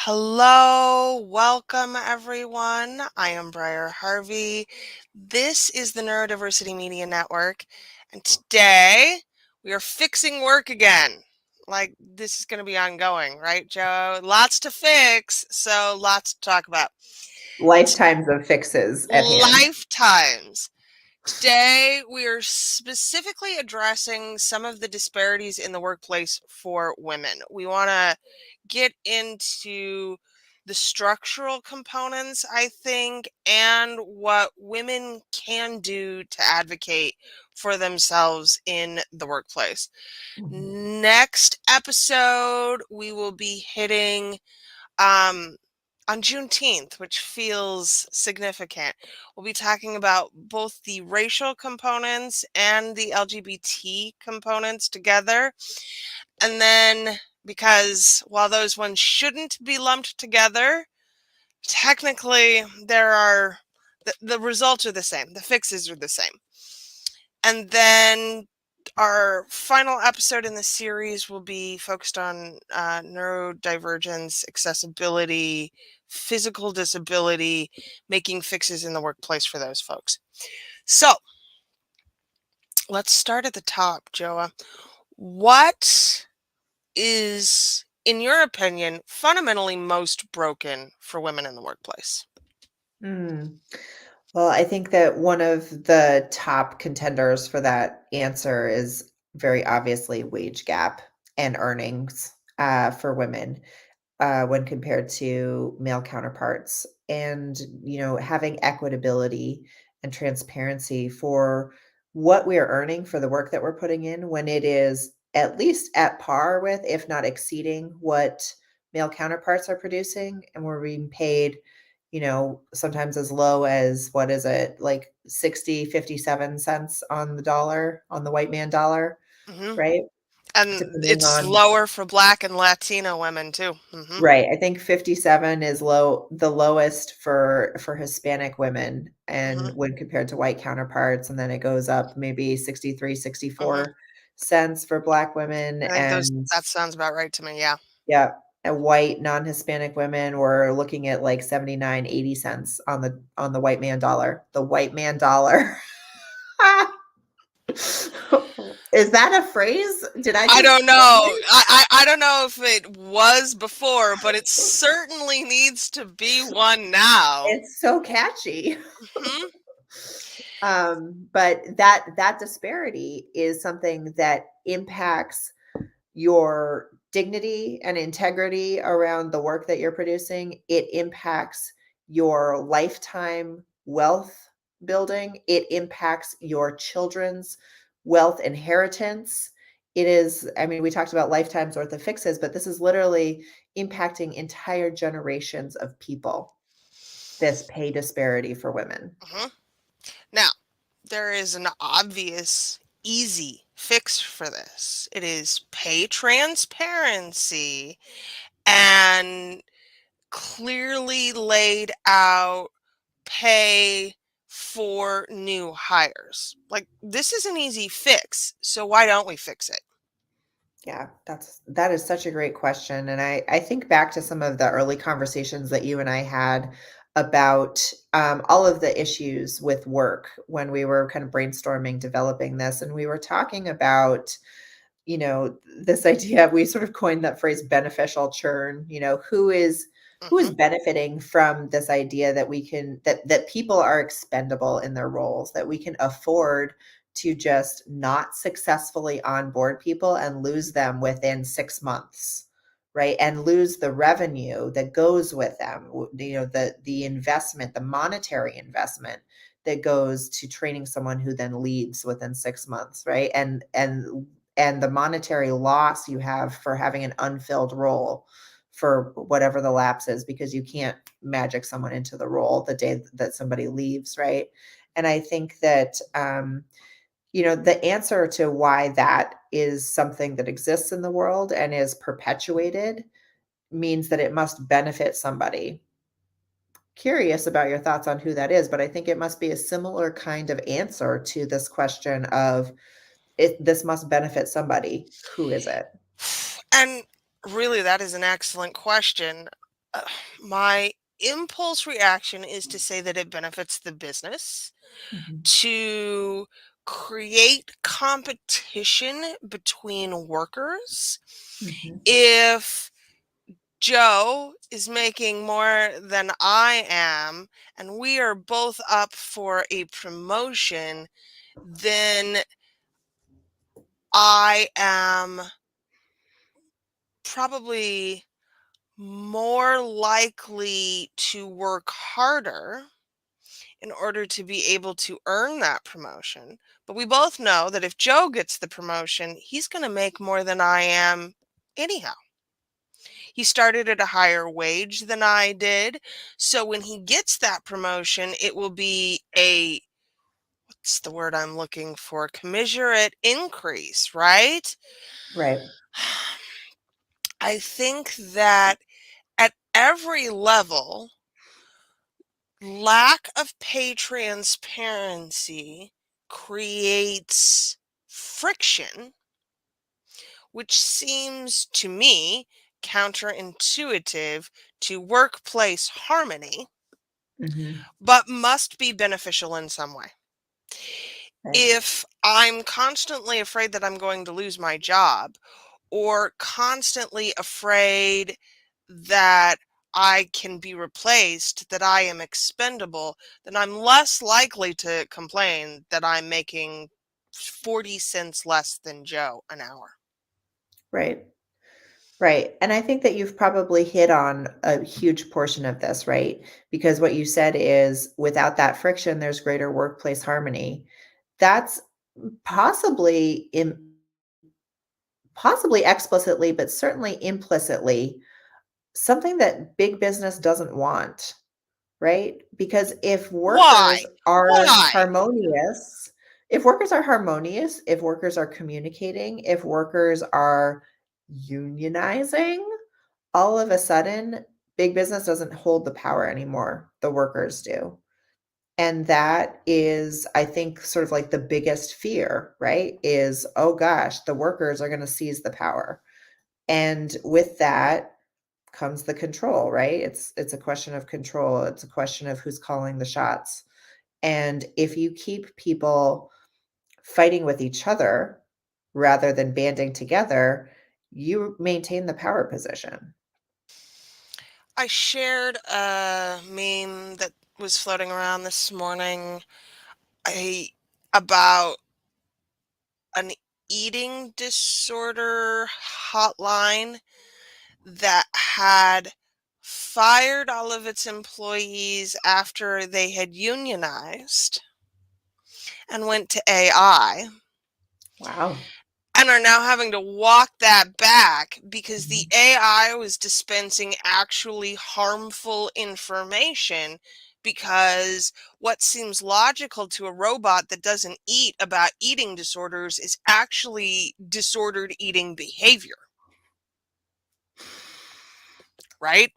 Hello, welcome everyone. I am Briar Harvey. This is the Neurodiversity Media Network, and today we are fixing work again. Like, this is going to be ongoing, right, Joe? Lots to fix, so lots to talk about. Lifetimes of fixes at hand. Lifetimes. Today, we are specifically addressing some of the disparities in the workplace for women. We want to get into the structural components, I think, and what women can do to advocate for themselves in the workplace. Mhm. Next episode, we will be hitting um, on Juneteenth, which feels significant. We'll be talking about both the racial components and the LGBT components together. And then, because while those ones shouldn't be lumped together, technically the results are the same, the fixes are the same. And then our final episode in the series will be focused on neurodivergence, accessibility, physical disability, making fixes in the workplace for those folks. So let's start at the top, Joa. What is, in your opinion, fundamentally most broken for women in the workplace? Mm. Well, I think that one of the top contenders for that answer is very obviously wage gap and earnings for women when compared to male counterparts. And, having equitability and transparency for what we are earning for the work that we're putting in when it is at least at par with, if not exceeding, what male counterparts are producing. And we're being paid, sometimes as low as what is it, like 60, 57 cents on the dollar, on the white man dollar, Hmm. right? And Depending it's on lower for Black and Latino women too. Right, I think 57 is the lowest for Hispanic women Hmm. and when compared to white counterparts, and then it goes up maybe 63, Hmm. 64 cents for Black women, I think and that sounds about right to me. Yeah. yeah, and white non-Hispanic women were looking at like 79, 80 cents on the white man dollar. The white man dollar. Is that a phrase? Did I I just don't know. coin it? I don't know if it was before, but it certainly needs to be one now. It's so catchy. Hmm. But that disparity is something that impacts your dignity and integrity around the work that you're producing. It impacts your lifetime wealth building. It impacts your children's wealth inheritance. It is, I mean, we talked about lifetimes worth of fixes, but this is literally impacting entire generations of people, this pay disparity for women. Hmm. Now, there is an obvious, easy fix for this. It is pay transparency and clearly laid out pay for new hires. Like, this is an easy fix, so why don't we fix it? Yeah, that is such a great question. And I think back to some of the early conversations that you and I had about all of the issues with work when we were kind of brainstorming, developing this. And we were talking about, this idea, we sort of coined that phrase beneficial churn, who is Hmm. benefiting from this idea that that people are expendable in their roles, that we can afford to just not successfully onboard people and lose them within 6 months, right? And lose the revenue that goes with them, the investment, the monetary investment that goes to training someone who then leads within 6 months, right? And the monetary loss you have for having an unfilled role for whatever the lapse is, because you can't magic someone into the role the day that somebody leaves, right? And I think that the answer to why that is something that exists in the world and is perpetuated means that it must benefit somebody. Curious about your thoughts on who that is, but I think it must be a similar kind of answer to this question of this must benefit somebody. Who is it? And really, that is an excellent question. uh, my impulse reaction is to say that it benefits the business Mhm, to create competition between workers. mhm, If Joe is making more than I am, and we are both up for a promotion, then I am probably more likely to work harder in order to be able to earn that promotion. But we both know that if Joe gets the promotion, he's going to make more than I am anyhow. He started at a higher wage than I did. So when he gets that promotion, it will be a, what's the word I'm looking for? Commensurate increase, right? right. I think that at every level, lack of pay transparency creates friction, which seems to me counterintuitive to workplace harmony, Mhm, but must be beneficial in some way. right, If I'm constantly afraid that I'm going to lose my job, or constantly afraid that I can be replaced, that I am expendable, then I'm less likely to complain that I'm making 40 cents less than Joe an hour. right. Right. And I think that you've probably hit on a huge portion of this, right? Because what you said is without that friction, there's greater workplace harmony. That's possibly possibly explicitly, but certainly implicitly something that big business doesn't want, right? Because if workers Why? are Why? harmonious, if workers are communicating, if workers are unionizing, all of a sudden, big business doesn't hold the power anymore, the workers do. And that is, I think, sort of like the biggest fear, right? Is, oh gosh, the workers are going to seize the power. And with that comes the control, right? It's a question of control. It's a question of who's calling the shots. And if you keep people fighting with each other rather than banding together, you maintain the power position. I shared a meme that was floating around this morning I, about an eating disorder hotline that had fired all of its employees after they had unionized and went to AI, Wow. and are now having to walk that back because the Mhm. AI was dispensing actually harmful information. Because what seems logical to a robot that doesn't eat about eating disorders is actually disordered eating behavior, right?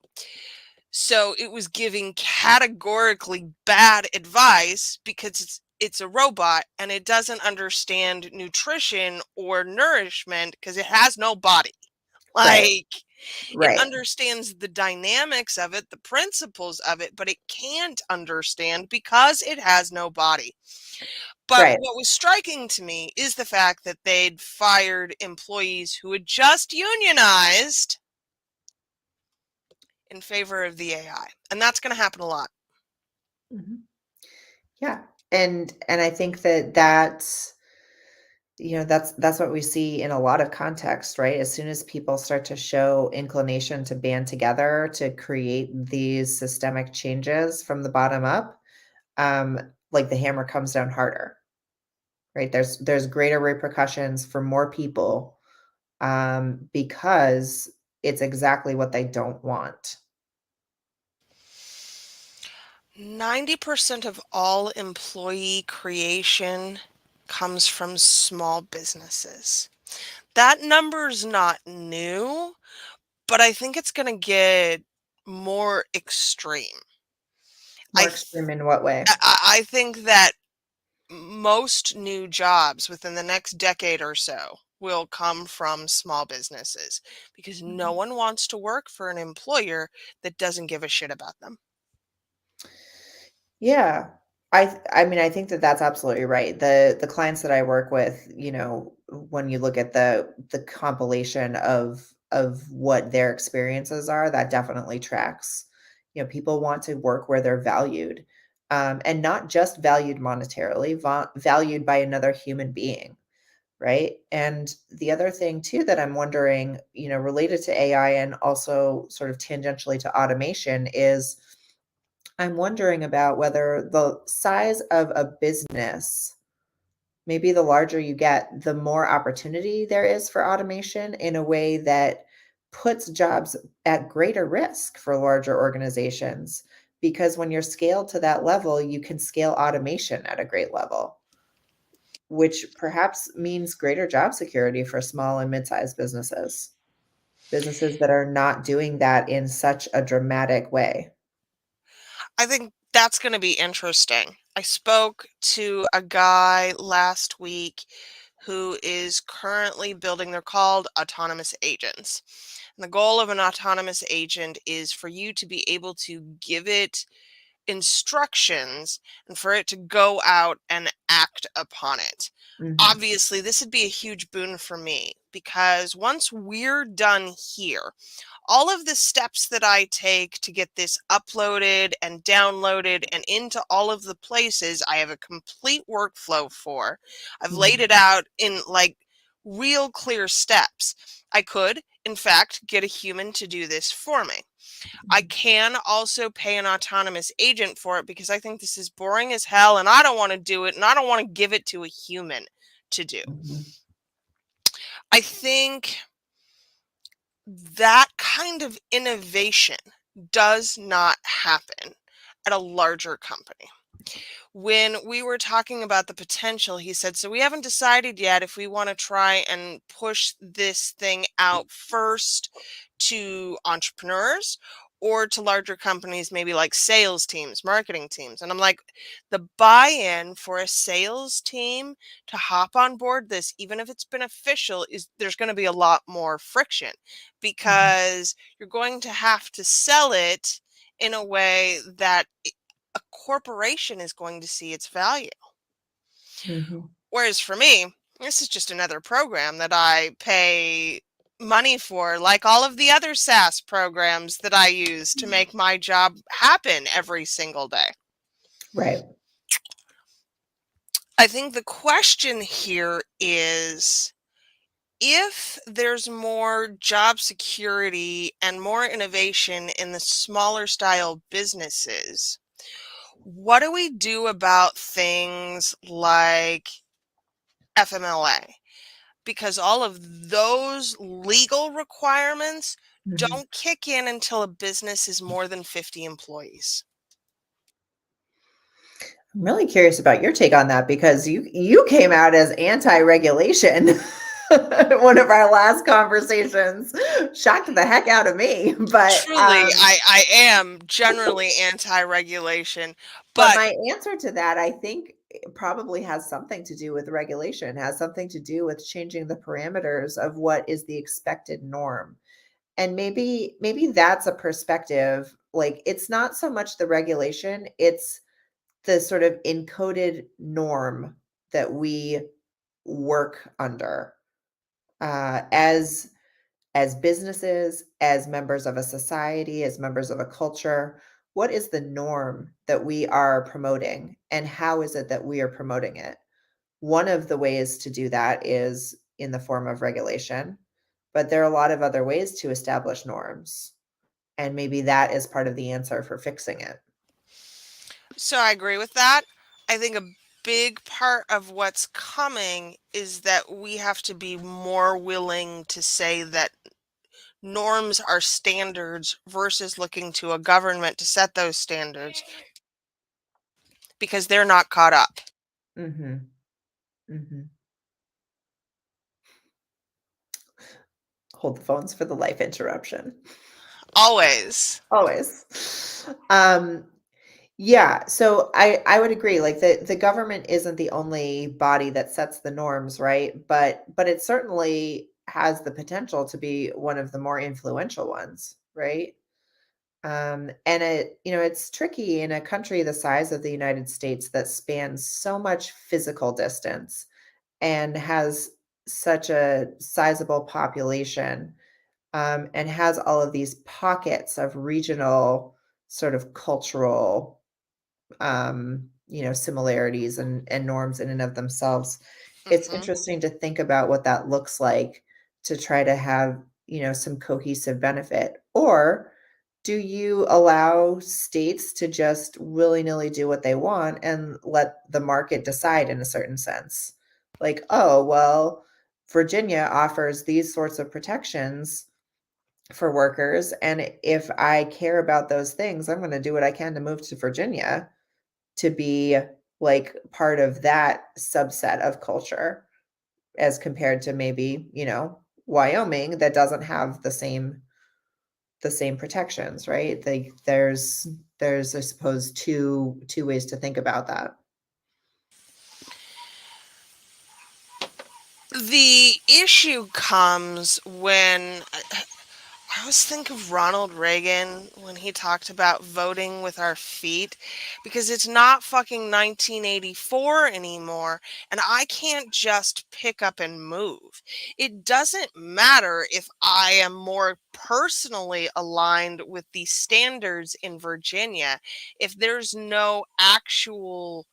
So it was giving categorically bad advice because it's a robot and it doesn't understand nutrition or nourishment because it has no body. Right, Like, it right, understands the dynamics of it, the principles of it, but it can't understand because it has no body. But right. what was striking to me is the fact that they'd fired employees who had just unionized in favor of the AI. And that's going to happen a lot. Mhm. Yeah, and I think that that's what we see in a lot of contexts, right? As soon as people start to show inclination to band together to create these systemic changes from the bottom up, like the hammer comes down harder, right? There's greater repercussions for more people, because it's exactly what they don't want. 90% of all employee creation comes from small businesses. That number's not new, but I think it's going to get more extreme. More extreme in what way? I think that most new jobs within the next decade or so will come from small businesses because no Mhm. one wants to work for an employer that doesn't give a shit about them. Yeah. I mean, I think that that's absolutely right. The clients that I work with, you know, when you look at the compilation of what their experiences are, that definitely tracks. You know, people want to work where they're valued, and not just valued monetarily, valued by another human being, right? And the other thing too that I'm wondering, you know, related to AI and also sort of tangentially to automation is I'm wondering about whether the size of a business, maybe the larger you get, the more opportunity there is for automation in a way that puts jobs at greater risk for larger organizations. Because when you're scaled to that level, you can scale automation at a great level, which perhaps means greater job security for small and mid-sized businesses, businesses that are not doing that in such a dramatic way. I think that's going to be interesting. I spoke to a guy last week who is currently building, they're called autonomous agents. And the goal of an autonomous agent is for you to be able to give it instructions and for it to go out and act upon it. Mhm, Obviously, this would be a huge boon for me because once we're done here, all of the steps that I take to get this uploaded and downloaded and into all of the places, I have a complete workflow for. I've laid mhm, it out in like real clear steps. I could, in fact, get a human to do this for me. I mhm, can also pay an autonomous agent for it because I think this is boring as hell and I don't want to do it and I don't want to give it to a human to do. mhm, I think that kind of innovation does not happen at a larger company. When we were talking about the potential, he said, so we haven't decided yet if we want to try and push this thing out first to entrepreneurs or to larger companies, maybe like sales teams, marketing teams. And I'm like, the buy in for a sales team to hop on board this, even if it's beneficial, is there's going to be a lot more friction mhm, because you're going to have to sell it in a way that a corporation is going to see its value. mhm. Whereas for me, this is just another program that I pay money for, like all of the other SaaS programs that I use to make my job happen every single day. Right. I think the question here is if there's more job security and more innovation in the smaller style businesses, what do we do about things like FMLA? Because all of those legal requirements Mhm. don't kick in until a business is more than 50 employees. I'm really curious about your take on that because you came out as anti-regulation in one of our last conversations. Shocked the heck out of me. Truly, I am generally anti-regulation, But but my answer to that, I think it probably has something to do with regulation, has something to do with changing the parameters of what is the expected norm. And maybe that's a perspective. Like it's not so much the regulation, it's the sort of encoded norm that we work under as businesses, as members of a society, as members of a culture. What is the norm that we are promoting, and how is it that we are promoting it? One of the ways to do that is in the form of regulation, but there are a lot of other ways to establish norms, and maybe that is part of the answer for fixing it. so I agree with that. I think a big part of what's coming is that we have to be more willing to say that norms are standards versus looking to a government to set those standards because they're not caught up. Mhm, mhm. Hold the phones for the life interruption. Always. Always. Um, Yeah, so I would agree. Like the government isn't the only body that sets the norms, right? But it certainly has the potential to be one of the more influential ones, right? And it's tricky in a country the size of the United States that spans so much physical distance and has such a sizable population, and has all of these pockets of regional sort of cultural similarities and norms in and of themselves. It's Hmm. interesting to think about what that looks like to try to have, some cohesive benefit. Or do you allow states to just willy-nilly do what they want and let the market decide in a certain sense? Like, oh, well, Virginia offers these sorts of protections for workers, and if I care about those things, I'm going to do what I can to move to Virginia to be like part of that subset of culture as compared to maybe, Wyoming that doesn't have the same protections, right? Like there's I suppose two ways to think about that. The issue comes when I always think of Ronald Reagan when he talked about voting with our feet because it's not fucking 1984 anymore and I can't just pick up and move. It doesn't matter if I am more personally aligned with the standards in Virginia if there's no actual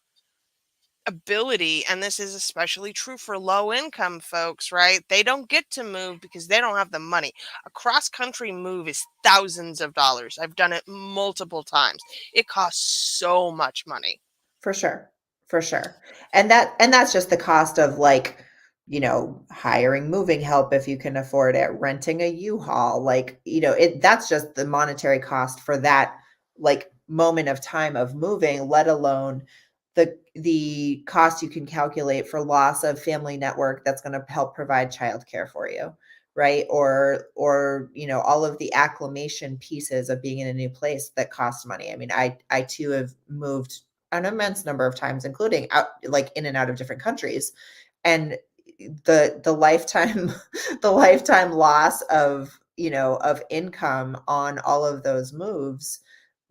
ability, and this is especially true for low income folks, right? They don't get to move because they don't have the money. A cross country move is thousands of dollars. I've done it multiple times. It costs so much money. For sure. For sure. And that's just the cost of like, hiring moving help if you can afford it, renting a U-Haul, like, that's just the monetary cost for that like moment of time of moving, let alone the cost you can calculate for loss of family network that's going to help provide childcare for you, right? Or all of the acclimation pieces of being in a new place that cost money. I mean, I too have moved an immense number of times, including out like in and out of different countries. And the lifetime the lifetime loss of income on all of those moves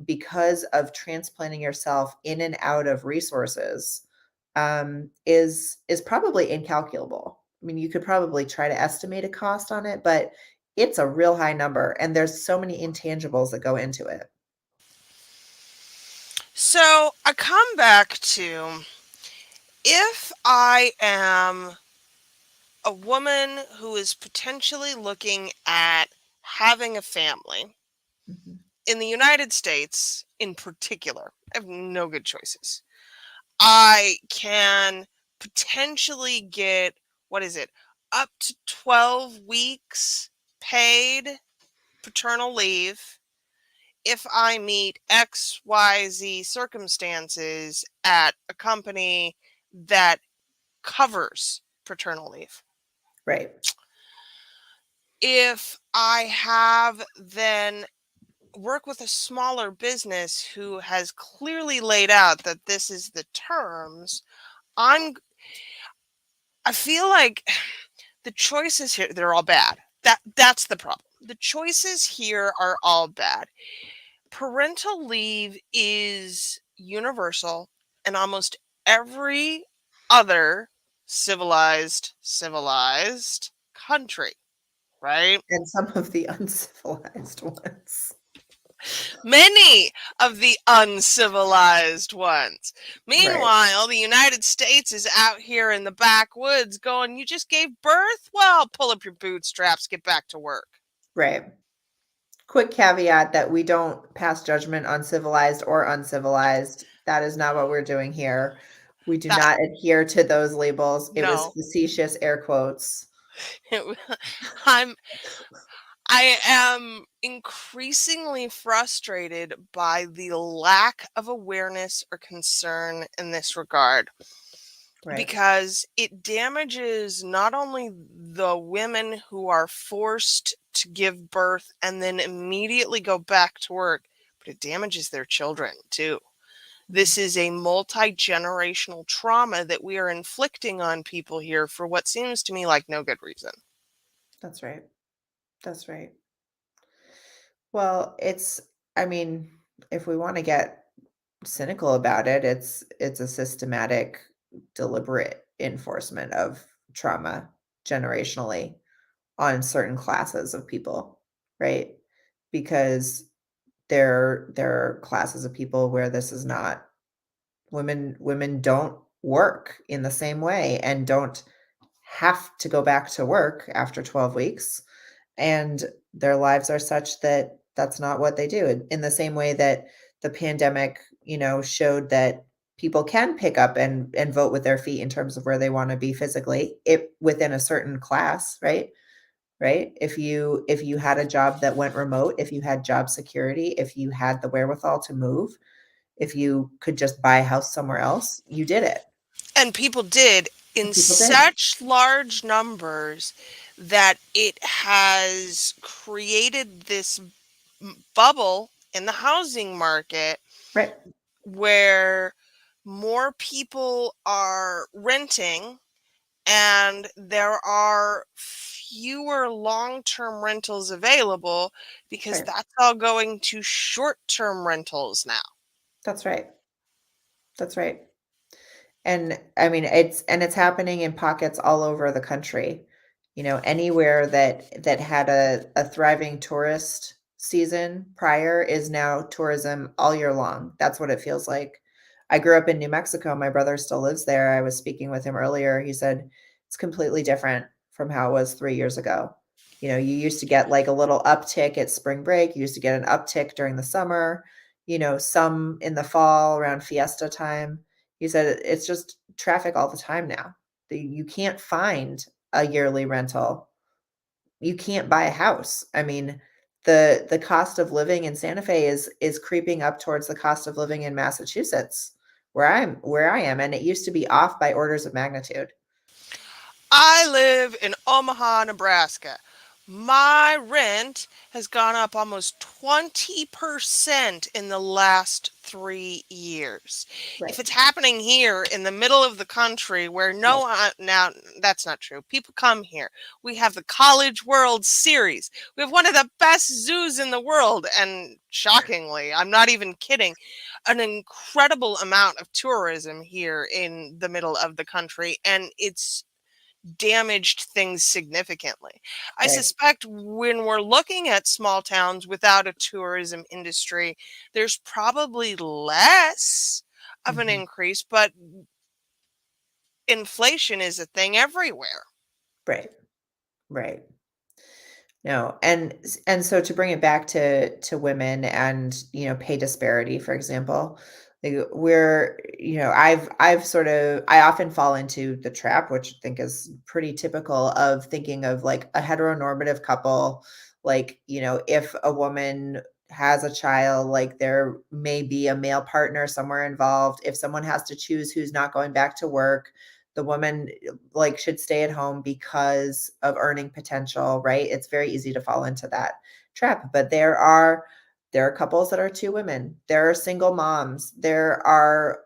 because of transplanting yourself in and out of resources, is probably incalculable. I mean, you could probably try to estimate a cost on it, but it's a real high number, and there's so many intangibles that go into it. So I come back to if I am a woman who is potentially looking at having a family Mhm. in the United States in particular, I have no good choices. I can potentially get, what is it, up to 12 weeks paid paternal leave if I meet XYZ circumstances at a company that covers paternal leave. Right. If I have then work with a smaller business who has clearly laid out that this is the terms, I'm I feel like the choices here, they're all bad. That's the problem. The choices here are all bad. Parental leave is universal and almost every other civilized country, right? And some of the uncivilized ones. Many of the uncivilized ones. Right. Meanwhile, the United States is out here in the backwoods going, you just gave birth? Well, pull up your bootstraps, get back to work. Right. Quick caveat that we don't pass judgment on civilized or uncivilized. That is not what we're doing here. We do That, not adhere to those labels. It was no. facetious air quotes. I'm I am increasingly frustrated by the lack of awareness or concern in this regard Right. because it damages not only the women who are forced to give birth and then immediately go back to work, but it damages their children too. This is a multi-generational trauma that we are inflicting on people here for what seems to me like no good reason. That's right. That's right. Well, I mean, if we want to get cynical about it, it's a systematic, deliberate enforcement of trauma generationally on certain classes of people, right? Because there are classes of people where this is not women don't work in the same way and don't have to go back to work after 12 weeks, and their lives are such that that's not what they do. In the same way that the pandemic, showed that people can pick up and vote with their feet in terms of where they want to be physically, it within a certain class, right? Right? If you had a job that went remote, if you had job security, if you had the wherewithal to move, if you could just buy a house somewhere else, you did it. And people did And in people did. such large numbers that it has created this bubble in the housing market Right. where more people are renting and there are fewer long-term rentals available because Right. that's all going to short-term rentals now. That's right. That's right. And I mean, it's happening in pockets all over the country. Anywhere that had a thriving tourist season prior is now tourism all year long. That's what it feels like. I grew up in New Mexico. My brother still lives there. I was speaking with him earlier. He said it's completely different from how it was 3 years ago. You used to get like a little uptick at spring break. You used to get an uptick during the summer, some in the fall around fiesta time. He said it's just traffic all the time now. You can't find a yearly rental. You can't buy a house. I mean, the cost of living in Santa Fe is creeping up towards the cost of living in Massachusetts, where I am, and it used to be off by orders of magnitude. I live in Omaha, Nebraska. My rent has gone up almost 20% in the last 3 years. If Right. it's happening here in the middle of the country where Right. now that's not true. People come here. We have the College World Series. We have one of the best zoos in the world. And shockingly, I'm not even kidding, an incredible amount of tourism here in the middle of the country. And it's damaged things significantly. I Right. suspect when we're looking at small towns without a tourism industry, there's probably less of an Mhm. increase, but inflation is a thing everywhere. Right. Right. No, and so to bring it back to women and, pay disparity, for example, like I often fall into the trap, which I think is pretty typical of thinking of like a heteronormative couple, like, if a woman has a child, like there may be a male partner somewhere involved. If someone has to choose who's not going back to work, the woman like should stay at home because of earning potential, right? It's very easy to fall into that trap. But there are couples that are two women. There are single moms. There are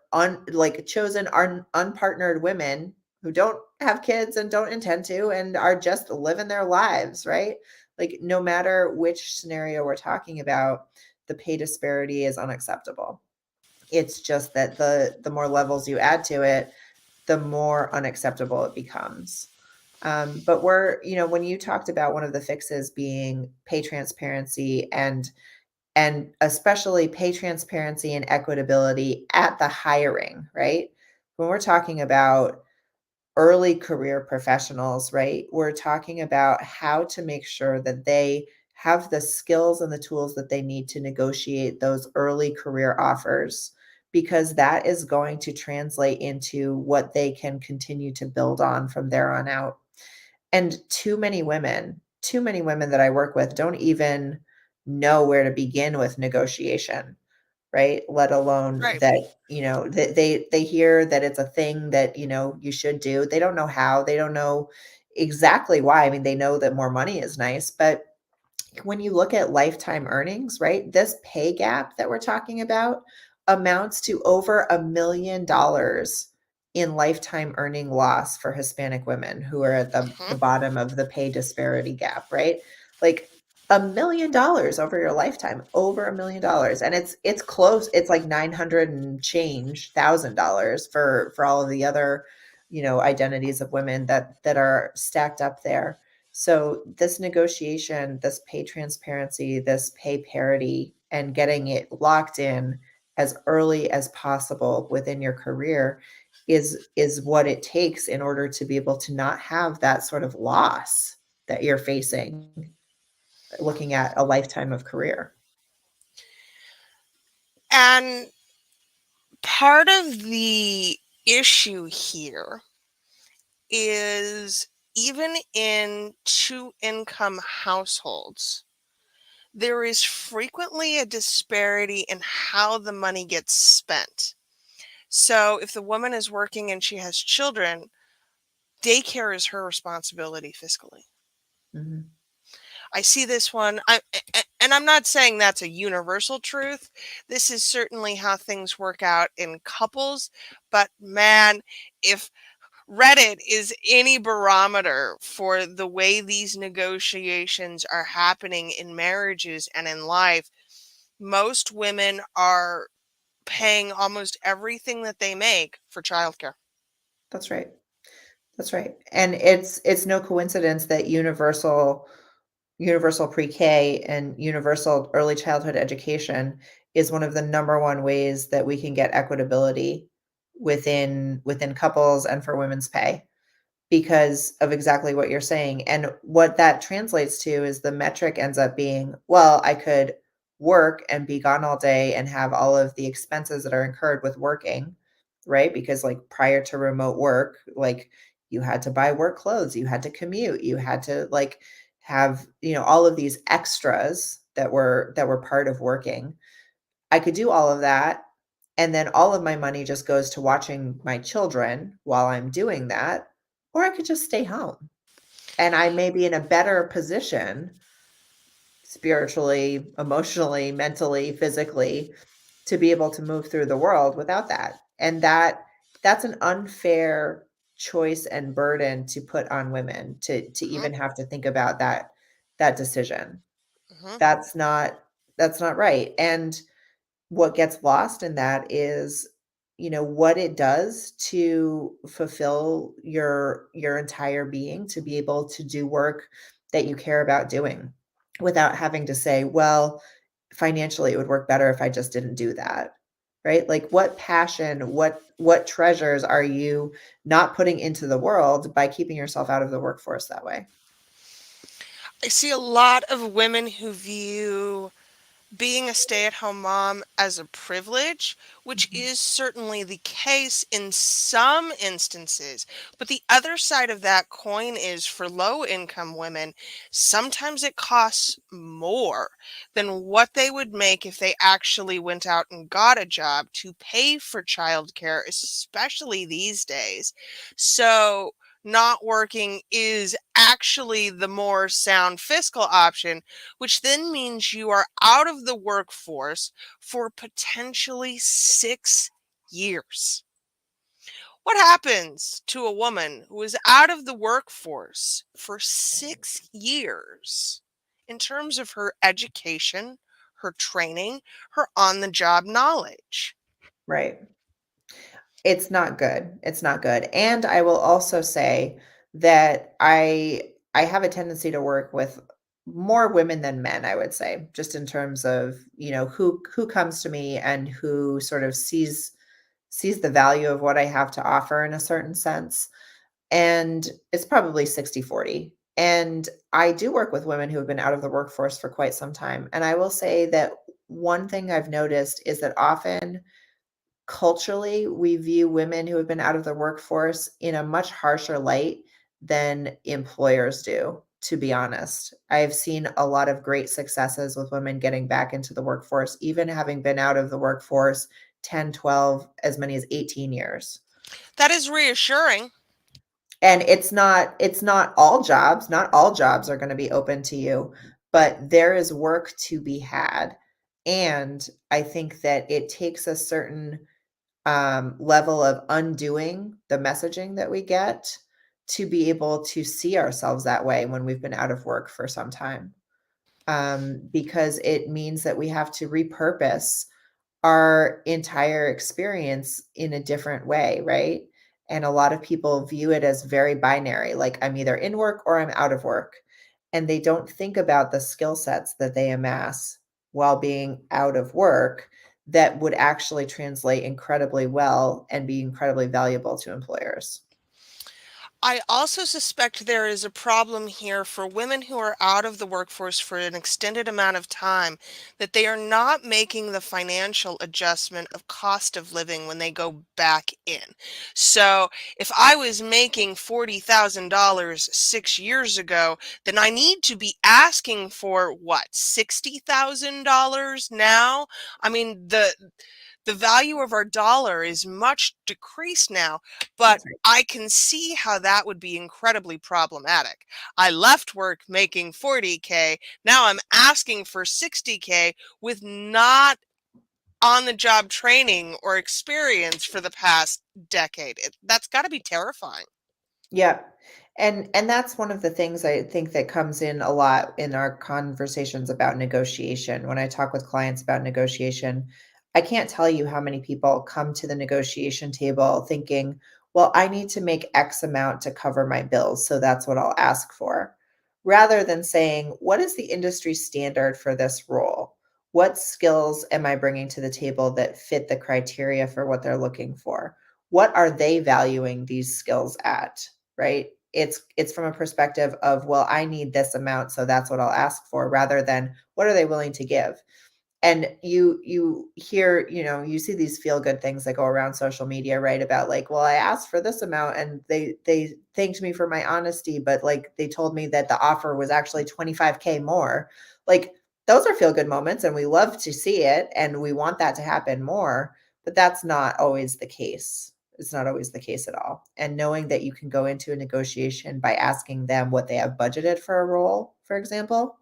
chosen unpartnered women who don't have kids and don't intend to and are just living their lives, right? Like no matter which scenario we're talking about, the pay disparity is unacceptable. It's just that the more levels you add to it, the more unacceptable it becomes. But when you talked about one of the fixes being pay transparency and especially pay transparency and equitability at the hiring, right? When we're talking about early career professionals, right? We're talking about how to make sure that they have the skills and the tools that they need to negotiate those early career offers, because that is going to translate into what they can continue to build on from there on out. And too many women that I work with don't even know where to begin with negotiation, right? Let alone Right. that, that they hear that it's a thing that, you should do. They don't know how, they don't know exactly why. I mean, they know that more money is nice, but when you look at lifetime earnings, right? This pay gap that we're talking about amounts to over $1 million in lifetime earning loss for Hispanic women who are at the Mhm. bottom of the pay disparity gap, right? Like $1 million over your lifetime, over $1 million. And it's close, it's like 900 and change $1,000 for all of the other, identities of women that are stacked up there. So this negotiation, this pay transparency, this pay parity, and getting it locked in as early as possible within your career is what it takes in order to be able to not have that sort of loss that you're facing looking at a lifetime of career. And part of the issue here is even in two income households, there is frequently a disparity in how the money gets spent. So if the woman is working and she has children, daycare is her responsibility fiscally. Mhm. I see this one, and I'm not saying that's a universal truth. This is certainly how things work out in couples. But man, if Reddit is any barometer for the way these negotiations are happening in marriages and in life, most women are paying almost everything that they make for childcare. That's right. That's right. And it's no coincidence that universal pre-K and universal early childhood education is one of the number one ways that we can get equitability within couples and for women's pay because of exactly what you're saying. And what that translates to is the metric ends up being, well, I could work and be gone all day and have all of the expenses that are incurred with working, right? Because like prior to remote work, like you had to buy work clothes, you had to commute, you had to like have, all of these extras that were part of working. I could do all of that, and then all of my money just goes to watching my children while I'm doing that, or I could just stay home. And I may be in a better position spiritually, emotionally, mentally, physically to be able to move through the world without that. And that's an unfair choice and burden to put on women to Mhm, even have to think about that decision. mhm. That's not right. And what gets lost in that is, what it does to fulfill your entire being to be able to do work that you care about doing without having to say, well, financially it would work better if I just didn't do that. Right? Like what passion, what treasures are you not putting into the world by keeping yourself out of the workforce that way? I see a lot of women who view being a stay-at-home mom as a privilege, which Mhm. is certainly the case in some instances. But the other side of that coin is for low-income women, sometimes it costs more than what they would make if they actually went out and got a job to pay for childcare, especially these days. So not working is actually the more sound fiscal option, which then means you are out of the workforce for potentially 6 years. What happens to a woman who is out of the workforce for 6 years in terms of her education, her training, her on the job knowledge? Right. It's not good. It's not good. And I will also say that I have a tendency to work with more women than men, I would say, just in terms of, who comes to me and who sort of sees the value of what I have to offer in a certain sense. And it's probably 60-40. And I do work with women who have been out of the workforce for quite some time. And I will say that one thing I've noticed is that often culturally, we view women who have been out of the workforce in a much harsher light than employers do, to be honest. I've seen a lot of great successes with women getting back into the workforce, even having been out of the workforce 10, 12, as many as 18 years. That is reassuring. And it's not all jobs, not all jobs are going to be open to you, but there is work to be had. And I think that it takes a certain level of undoing the messaging that we get to be able to see ourselves that way when we've been out of work for some time. Because it means that we have to repurpose our entire experience in a different way, right? And a lot of people view it as very binary, like I'm either in work or I'm out of work. And they don't think about the skill sets that they amass while being out of work that would actually translate incredibly well and be incredibly valuable to employers. I also suspect there is a problem here for women who are out of the workforce for an extended amount of time, that they are not making the financial adjustment of cost of living when they go back in. So if I was making $40,000 6 years ago, then I need to be asking for what, $60,000 now? I mean, the value of our dollar is much decreased now, but That's right. I can see how that would be incredibly problematic. I left work making 40K. Now I'm asking for 60K with not on the job training or experience for the past decade. That's got to be terrifying. Yeah. And that's one of the things I think that comes in a lot in our conversations about negotiation. When I talk with clients about negotiation, I can't tell you how many people come to the negotiation table thinking, well, I need to make X amount to cover my bills, so that's what I'll ask for. Rather than saying, what is the industry standard for this role? What skills am I bringing to the table that fit the criteria for what they're looking for? What are they valuing these skills at? Right? It's from a perspective of, well, I need this amount, so that's what I'll ask for, rather than what are they willing to give. And you hear, you see these feel good things that go around social media, right? About like, well, I asked for this amount and they thanked me for my honesty, but like they told me that the offer was actually 25K more. Like those are feel good moments and we love to see it and we want that to happen more, but that's not always the case. It's not always the case at all. And knowing that you can go into a negotiation by asking them what they have budgeted for a role, for example,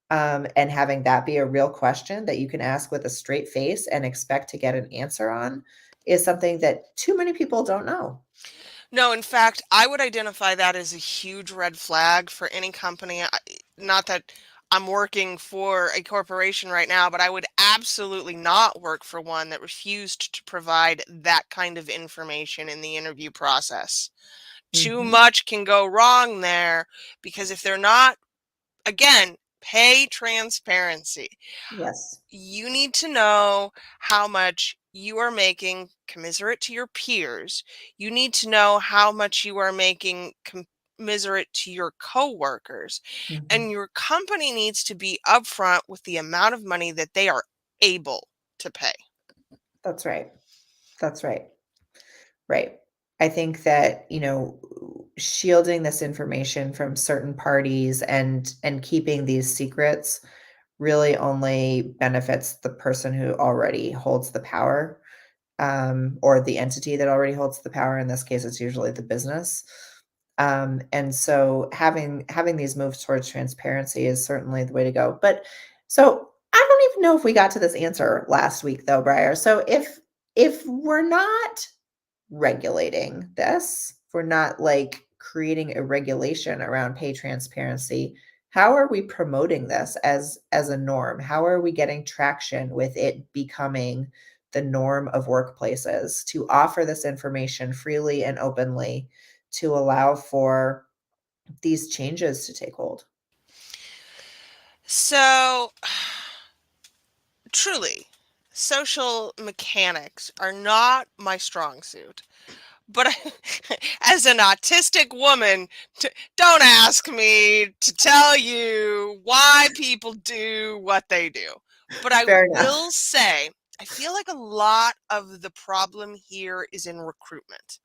and having that be a real question that you can ask with a straight face and expect to get an answer on is something that too many people don't know. No, in fact, I would identify that as a huge red flag for any company. Not that I'm working for a corporation right now, but I would absolutely not work for one that refused to provide that kind of information in the interview process. Too Mhm. much can go wrong there because if they're not, again, pay transparency. Yes. You need to know how much you are making commiserate to your peers. You need to know how much you are making commiserate to your coworkers. Mhm. And your company needs to be upfront with the amount of money that they are able to pay. That's right. That's right. Right. I think that, shielding this information from certain parties and keeping these secrets really only benefits the person who already holds the power, or the entity that already holds the power. In this case, it's usually the business. And so having these moves towards transparency is certainly the way to go. But so I don't even know if we got to this answer last week though, Briar. So if we're not regulating this, if we're not like creating a regulation around pay transparency, how are we promoting this as a norm? How are we getting traction with it becoming the norm of workplaces to offer this information freely and openly to allow for these changes to take hold? So, truly, social mechanics are not my strong suit. But as an autistic woman, don't ask me to tell you why people do what they do. But I Fair enough. will say, I feel like a lot of the problem here is in recruitment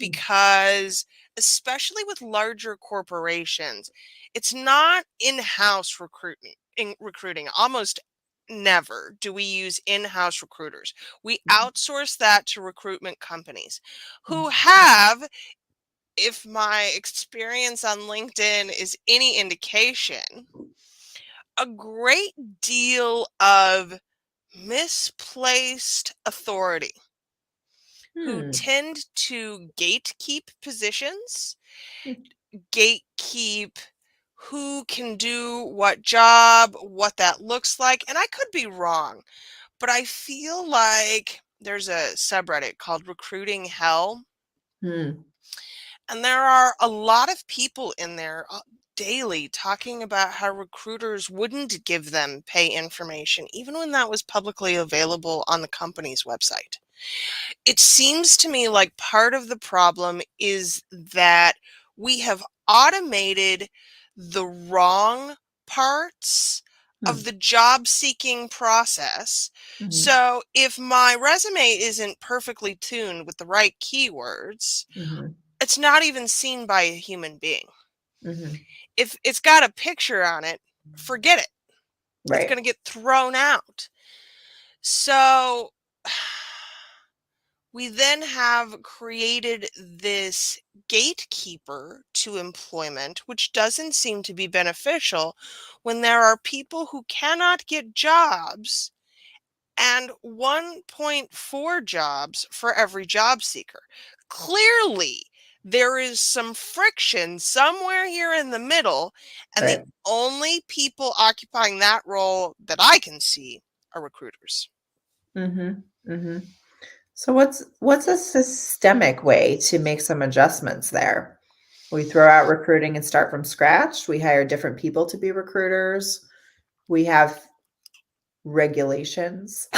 Mm, because, especially with larger corporations, it's not in-house recruiting. Almost never do we use in-house recruiters. We mhm, outsource that to recruitment companies mm, who have, if my experience on LinkedIn is any indication, a great deal of Misplaced authority, who Hmm. tend to gatekeep positions, Hmm. gatekeep who can do what job, what that looks like. And I could be wrong, but I feel like there's a subreddit called Recruiting Hell. Hmm. And there are a lot of people in there daily talking about how recruiters wouldn't give them pay information, even when that was publicly available on the company's website. It seems to me like part of the problem is that we have automated the wrong parts of Hmm. the job seeking process. Mhm. So if my resume isn't perfectly tuned with the right keywords, Mhm. it's not even seen by a human being. Mhm. If it's got a picture on it, forget it. It's going Right. to get thrown out. So we then have created this gatekeeper to employment, which doesn't seem to be beneficial when there are people who cannot get jobs and 1.4 jobs for every job seeker. Clearly, there is some friction somewhere here in the middle, and the Right. only people occupying that role that I can see are recruiters. Mhm. Mhm. So what's a systemic way to make some adjustments there? We throw out recruiting and start from scratch. We hire different people to be recruiters. We have regulations.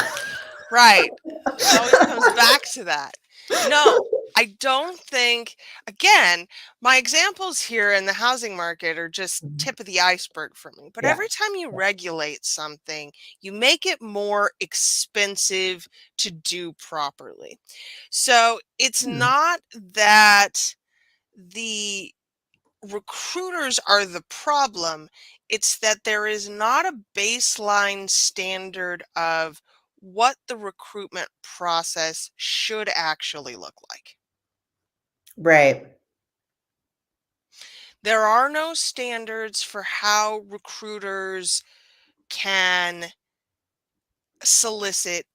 Right. It always comes back to that. No, I don't think, again, my examples here in the housing market are just Mhm. tip of the iceberg for me. But Yeah. every time you Yeah. regulate something, you make it more expensive to do properly. So it's Hmm. not that the recruiters are the problem. It's that there is not a baseline standard of what the recruitment process should actually look like. Right. There are no standards for how recruiters can solicit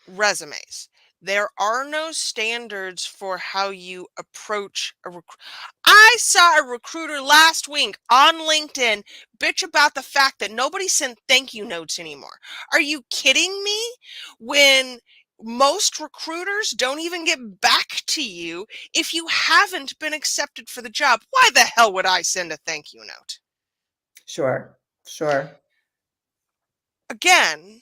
resumes. There are no standards for how you approach a recruit. I saw a recruiter last week on LinkedIn bitch about the fact that nobody sent thank you notes anymore. Are you kidding me? When most recruiters don't even get back to you if you haven't been accepted for the job, why the hell would I send a thank you note? Sure. Sure. Again,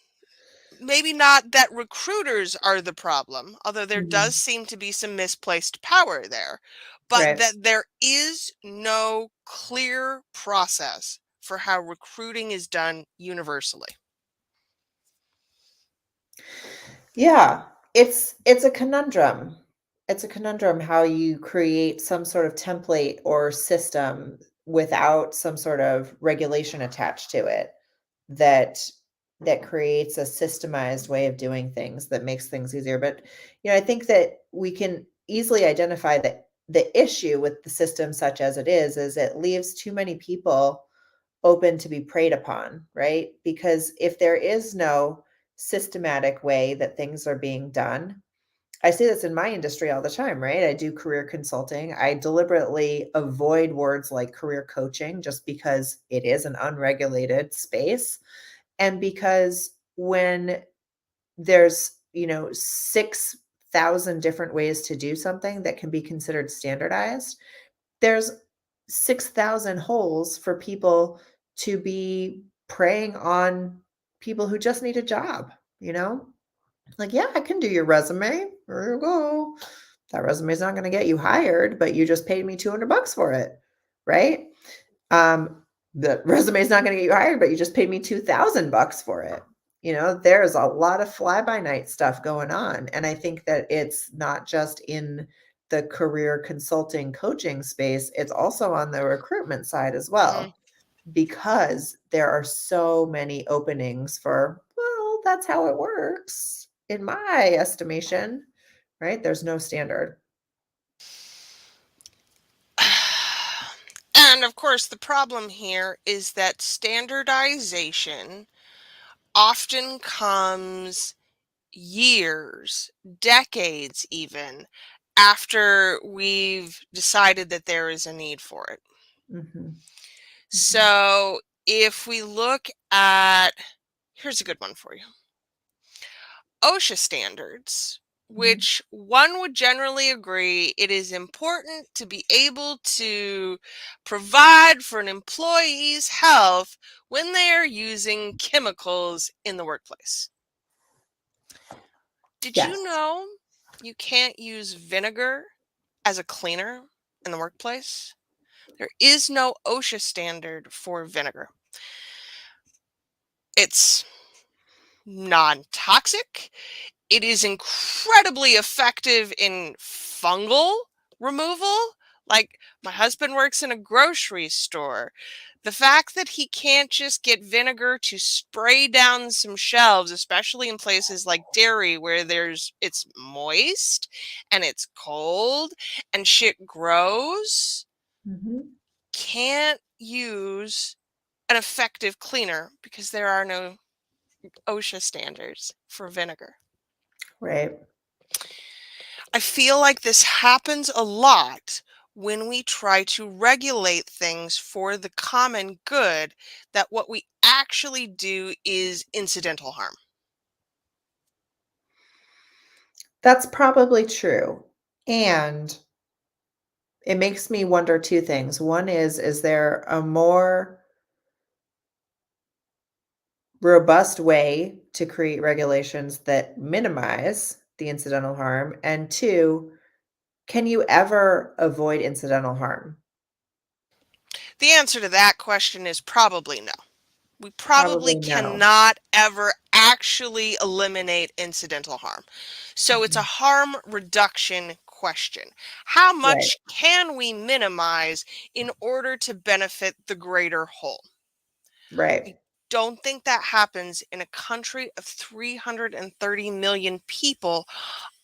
maybe not that recruiters are the problem, although there does Mhm. seem to be some misplaced power there, but Right. that there is no clear process for how recruiting is done universally. Yeah, it's a conundrum. It's a conundrum how you create some sort of template or system without some sort of regulation attached to it that creates a systemized way of doing things that makes things easier. But I think that we can easily identify that the issue with the system such as it is it leaves too many people open to be preyed upon, right? Because if there is no systematic way that things are being done, I see this in my industry all the time, right? I do career consulting. I deliberately avoid words like career coaching just because it is an unregulated space. And because when there's, 6,000 different ways to do something that can be considered standardized, there's 6,000 holes for people to be preying on people who just need a job, you know? Like, yeah, I can do your resume. Here you go. That resume is not going to get you hired, but you just paid me 200 bucks for it, right? Um, the resume is not going to get you hired, but you just paid me 2,000 bucks for it. There's a lot of fly by night stuff going on. And I think that it's not just in the career consulting coaching space, it's also on the recruitment side as Mhm. well, because there are so many openings for, well, that's how it works in my estimation, right? There's no standard. And of course, the problem here is that standardization often comes years, decades even, after we've decided that there is a need for it. Mhm. Mhm. So if we look at, here's a good one for you. OSHA standards, Mhm. which one would generally agree it is important to be able to provide for an employee's health when they are using chemicals in the workplace. Did you Yes. know you can't use vinegar as a cleaner in the workplace? There is no OSHA standard for vinegar. It's non toxic. It is incredibly effective in fungal removal. Like, my husband works in a grocery store. The fact that he can't just get vinegar to spray down some shelves, especially in places like dairy where it's moist and it's cold and shit grows, Mhm. can't use an effective cleaner because there are no OSHA standards for vinegar. Right. I feel like this happens a lot when we try to regulate things for the common good, that what we actually do is incidental harm. That's probably true. And it makes me wonder 2 things. One is there a more robust way to create regulations that minimize the incidental harm? And 2, can you ever avoid incidental harm? The answer to that question is probably no. We probably Probably no. cannot ever actually eliminate incidental harm. So it's a Mhm. harm reduction question. How Right, much can we minimize in order to benefit the greater whole? right, I don't think that happens in a country of 330 million people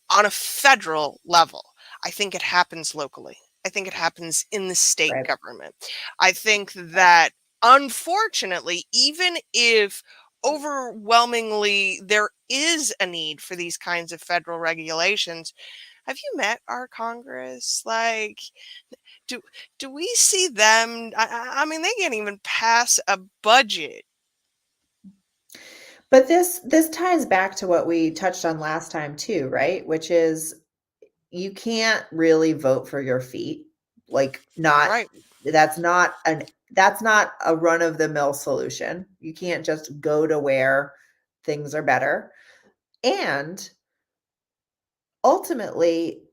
on a federal level. I think it happens locally. I think it happens in the state right, government. I think that, unfortunately, even if overwhelmingly there is a need for these kinds of federal regulations, have you met our Congress? Like, do do we see them? I mean, they can't even pass a budget. but this ties back to what we touched on last time too, right? Which is you can't really vote for your feet. Like, not Right. that's not a run of the mill solution. You can't just go to where things are better. And ultimately,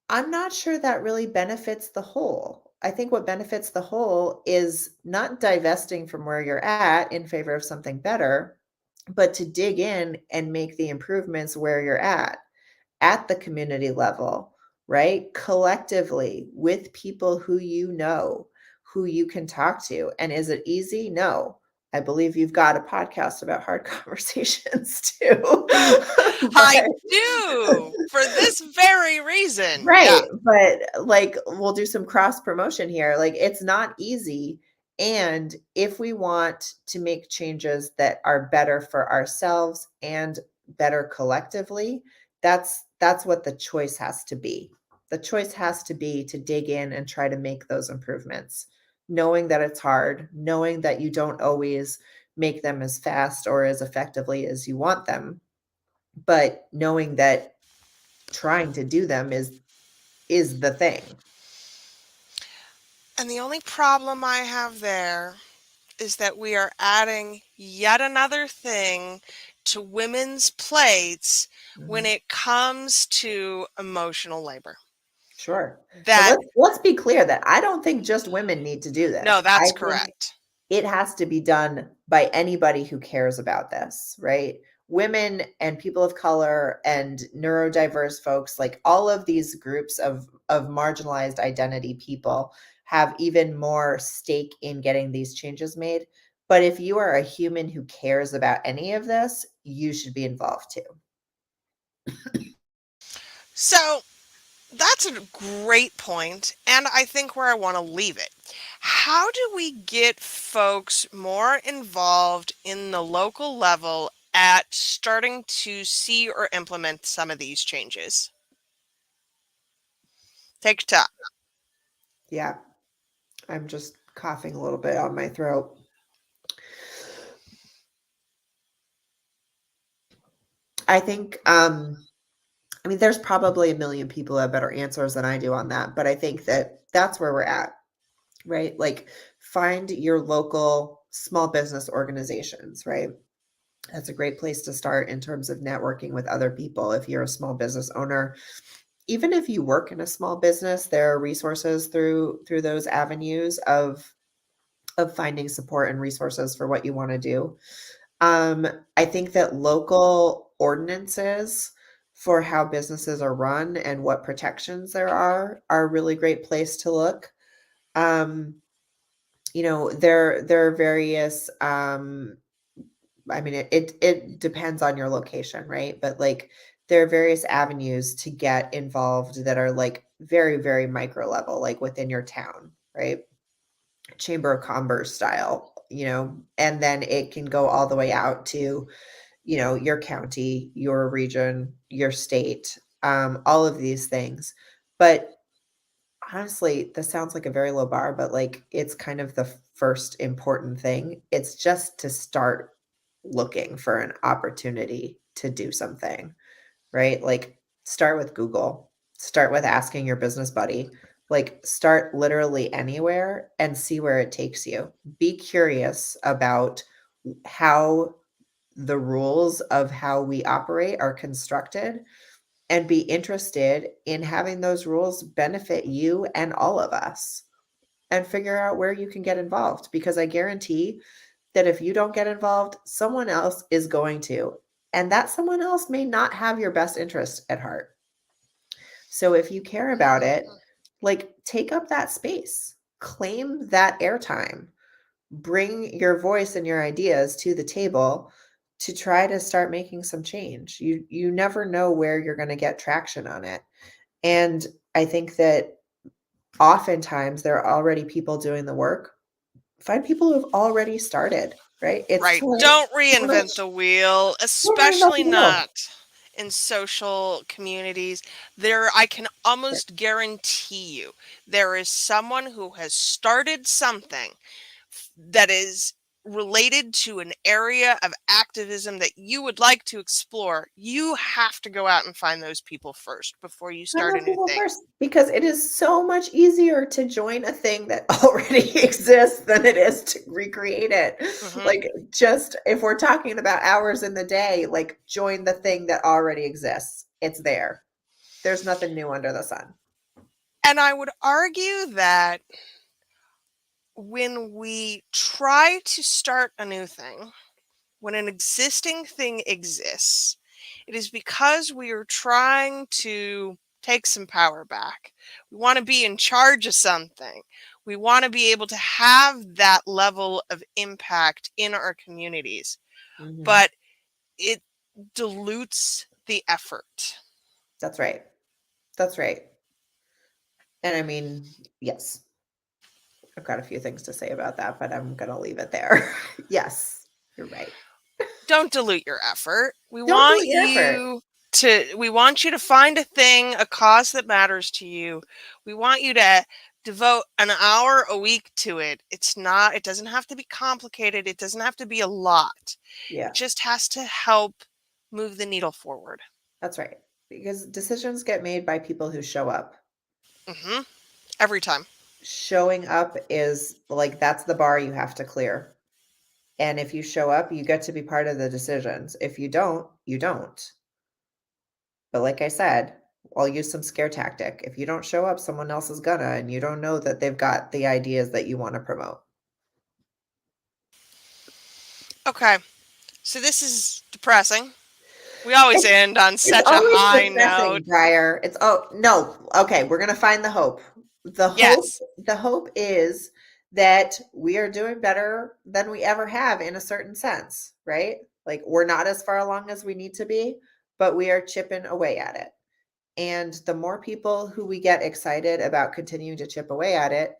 I'm not sure that really benefits the whole. I think what benefits the whole is not divesting from where you're at in favor of something better, but to dig in and make the improvements where you're at the community level, right? Collectively with people who you know, who you can talk to. And is it easy? No. I believe you've got a podcast about hard conversations too. I But do, for this very reason. Yeah. right, but, like, we'll do some cross promotion here, like, it's not easy, and if we want to make changes that are better for ourselves and better collectively, that's what the choice has to be. The choice has to be to dig in and try to make those improvements, knowing that it's hard, knowing that you don't always make them as fast or as effectively as you want them, but knowing that trying to do them is the thing. And the only problem I have there is that we are adding yet another thing to women's plates when Mhm. it comes to emotional labor. Sure. But That, let's be clear that I don't think just women need to do no, this. I that's think correct. it has to be done by anybody who cares about this, right? Women and people of color and neurodiverse folks, like all of these groups of marginalized identity people have even more stake in getting these changes made. But if you are a human who cares about any of this, you should be involved too. So That's a great point, and I think where I want to leave it. How do we get folks more involved in the local level at starting to see or implement some of these changes? Take time. Yeah, I'm just coughing a little bit on my throat. I think, I mean, there's probably a million people that have better answers than I do on that, but I think that that's where we're at, right? Like, find your local small business organizations, right? That's a great place to start in terms of networking with other people. If you're a small business owner, even if you work in a small business, there are resources through those avenues of finding support and resources for what you want to do. Um, I think that local ordinances for how businesses are run and what protections there are a really great place to look. Um, there are various I mean it depends on your location, right? But like there are various avenues to get involved that are like very, very micro level, like within your town, right? Chamber of commerce style, and then it can go all the way out to, your county, your region, your state, all of these things. But honestly, this sounds like a very low bar, but like it's kind of the first important thing. It's just to start looking for an opportunity to do something, right? Like start with Google, start with asking your business buddy, like start literally anywhere and see where it takes you. Be curious about how the rules of how we operate are constructed and be interested in having those rules benefit you and all of us and figure out where you can get involved because I guarantee that if you don't get involved, someone else is going to. And that someone else may not have your best interest at heart. So if you care about Mhm. it, like take up that space, claim that airtime, bring your voice and your ideas to the table to try to start making some change. You never know where you're going to get traction on it. And I think that oftentimes there are already people doing the work. Find people who've already started, right? It's Right. so Don't much. reinvent the wheel, Don't reinvent especially the wheel. not in social communities. There, I can almost guarantee you, there is someone who has started something that is related to an area of activism that you would like to explore. You have to go out and find those people first before you Find start a those new people thing. first because it is so much easier to join a thing that already exists than it is to recreate it. Hmm. Like, just if we're talking about hours in the day, like, join the thing that already exists. It's there. There's nothing new under the sun. And I would argue that when we try to start a new thing, when an existing thing exists, it is because we are trying to take some power back. We want to be in charge of something. We want to be able to have that level of impact in our communities, Mhm. but it dilutes the effort. That's right. That's right. And I mean, yes, I've got a few things to say about that, but I'm gonna leave it there. Yes, you're right. Don't dilute your effort. Don't dilute your effort. We want you to find a thing, a cause that matters to you. We want you to devote an hour a week to it. It doesn't have to be complicated. It doesn't have to be a lot. It Yeah, just has to help move the needle forward. that's right. Because decisions get made by people who show up. Hmm. Every time. Showing up is like that's the bar you have to clear. And if you show up, you get to be part of the decisions. If you don't, you don't. But like I said, I'll use some scare tactic. If you don't show up, someone else is gonna, and you don't know that they've got the ideas that you want to promote. Okay. So this is depressing. We always It's end on it's such a always high note. depressing, Briar. It's oh no. Okay, we're gonna find the hope. The hope Yes. the hope is that we are doing better than we ever have in a certain sense, right? Like we're not as far along as we need to be, but we are chipping away at it. And the more people who we get excited about continuing to chip away at it,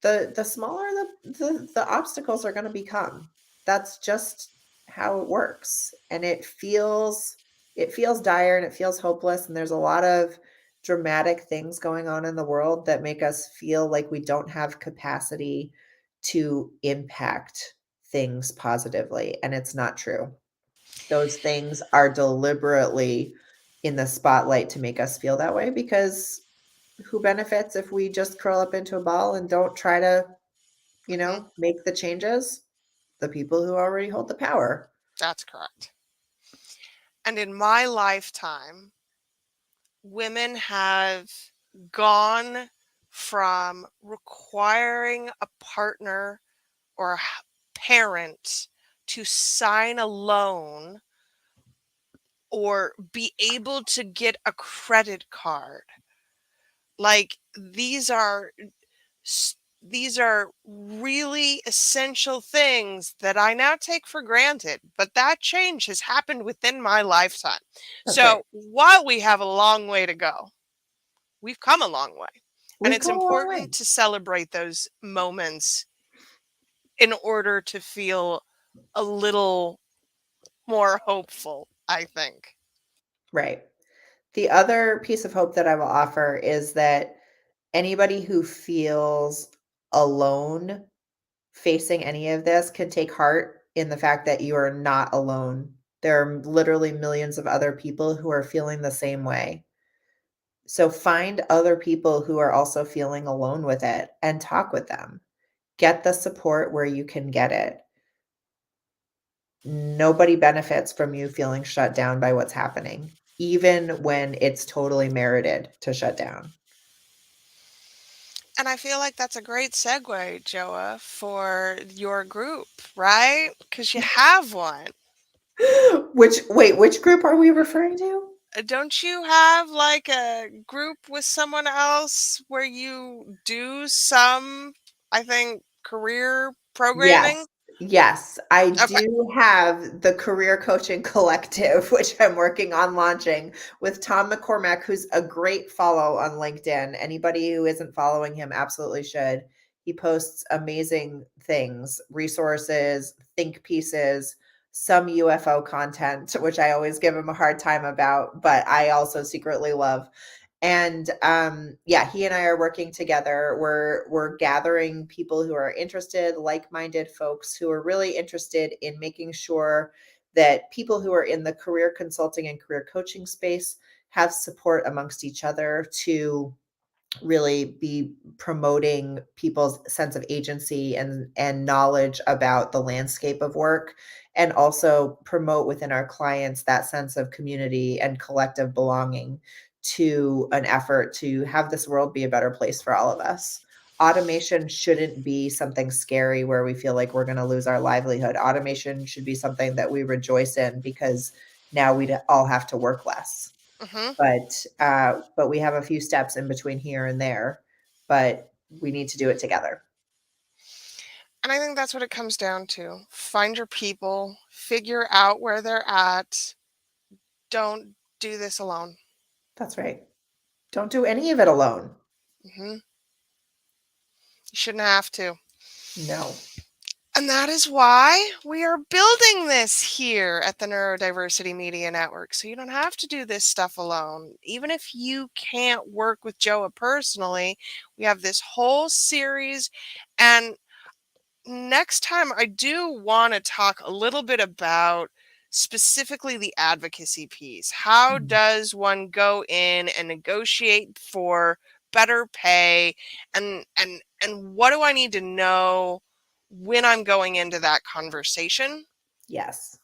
the smaller the obstacles are going to become. That's just how it works. And it feels dire and it feels hopeless, and there's a lot of dramatic things going on in the world that make us feel like we don't have capacity to impact things positively, and it's not true. Those things are deliberately in the spotlight to make us feel that way, because who benefits if we just curl up into a ball and don't try to, Hmm. make the changes? The people who already hold the power. That's correct. And in my lifetime, women have gone from requiring a partner or a parent to sign a loan or be able to get a credit card. Like these are really essential things that I now take for granted, but that change has happened within my lifetime. That's right. So while we have a long way to go, we've come a long way. And We've it's come a long way. important to celebrate those moments in order to feel a little more hopeful, I think. Right. The other piece of hope that I will offer is that anybody who feels alone facing any of this can take heart in the fact that you are not alone. There are literally millions of other people who are feeling the same way. So find other people who are also feeling alone with it and talk with them. Get the support where you can get it. Nobody benefits from you feeling shut down by what's happening, even when it's totally merited to shut down. And I feel like that's a great segue, Joa, for your group, right? Because you have one. Which group are we referring to? Don't you have like a group with someone else where you do some, I think, career Yes. programming? Yes, I Okay. do have the Career Coaching Collective, which I'm working on launching with Tom McCormack, who's a great follow on LinkedIn. Anybody who isn't following him absolutely should. He posts amazing things, resources, think pieces, some UFO content, which I always give him a hard time about, but I also secretly love. And yeah, he and I are working together. We're gathering people who are interested, like-minded folks who are really interested in making sure that people who are in the career consulting and career coaching space have support amongst each other to really be promoting people's sense of agency and knowledge about the landscape of work, and also promote within our clients that sense of community and collective belonging to an effort to have this world be a better place for all of us. Automation shouldn't be something scary where we feel like we're going to lose our livelihood. Automation should be something that we rejoice in, because now we all have to work less. Hmm. But we have a few steps in between here and there, but we need to do it together. And I think that's what it comes down to. Find your people, figure out where they're at. Don't do this alone. That's right. Don't do any of it alone. Hmm. You shouldn't have to. No. And that is why we are building this here at the Neurodiversity Media Network. So you don't have to do this stuff alone. Even if you can't work with Joa personally, we have this whole series. And next time, I do want to talk a little bit about specifically the advocacy piece. How Mm. does one go in and negotiate for better pay, and what do I need to know when I'm going into that conversation? Yes.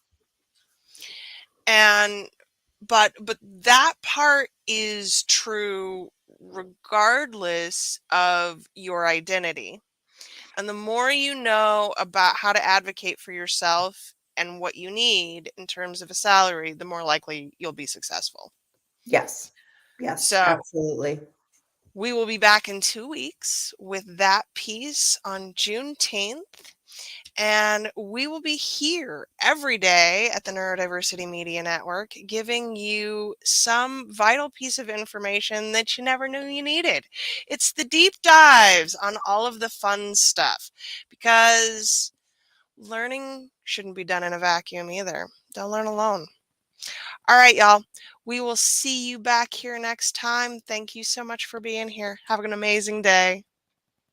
And but that part is true regardless of your identity. And the more you know about how to advocate for yourself and what you need in terms of a salary, the more likely you'll be successful. Yes. Yes, So absolutely. we will be back in 2 weeks with that piece on Juneteenth. And we will be here every day at the Neurodiversity Media Network giving you some vital piece of information that you never knew you needed. It's the deep dives on all of the fun stuff because learning shouldn't be done in a vacuum either. Don't learn alone. All right, y'all. We will see you back here next time. Thank you so much for being here. Have an amazing day.